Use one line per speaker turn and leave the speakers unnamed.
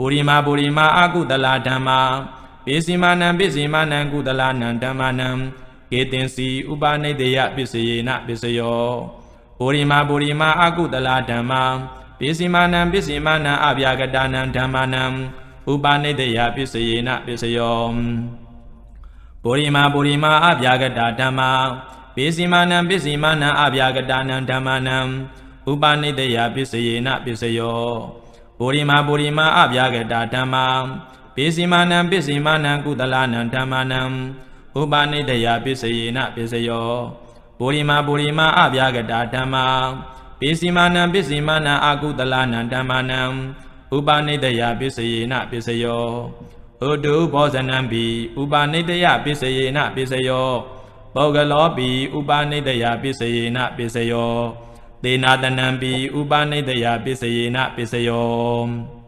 ပုရိမာအာကုတလာဓမ္မာပိစီမာနံကုတလာနံဓမ္မာနံကေတင်စီဥပနိဒေယပစ္စယေနပစ္စယောပုရိမာအာကုတလာဓမ္မာပိစီမာနံအဗျာကတာနံဓမ္မာနံဥပနိဒေယပစ္စယေနပစ္စယောပုရိမာအဗျာကတာဓမ္မာပိစီမာနံအဗျာကတာနံဓမ္မာနံဥပနိဒေယပစ္စယေနပစ္စယောပုရိမာအဗျာကတာဓမ္မာပိစီမာနံကုတလာနံဓမ္မာနံဥပနိဒေယပစ္စယေနပစ္စယောပုရိမာအဗျာကတာဓမ္မာပိစီမာနံအာကုတလာနံဓမ္မာနံဥပနိဒေယပစ္စယေနပစ္စယောဟောတုဘောဇနံပိဥပနိဒေယပစ္စယေနပစ္စယောပောဂလောပိဥပနိဒေယပစ္စယေနပစ္စယောသေနာတနံပိဥပနိဒေယပစ္စယေနပစ္စယော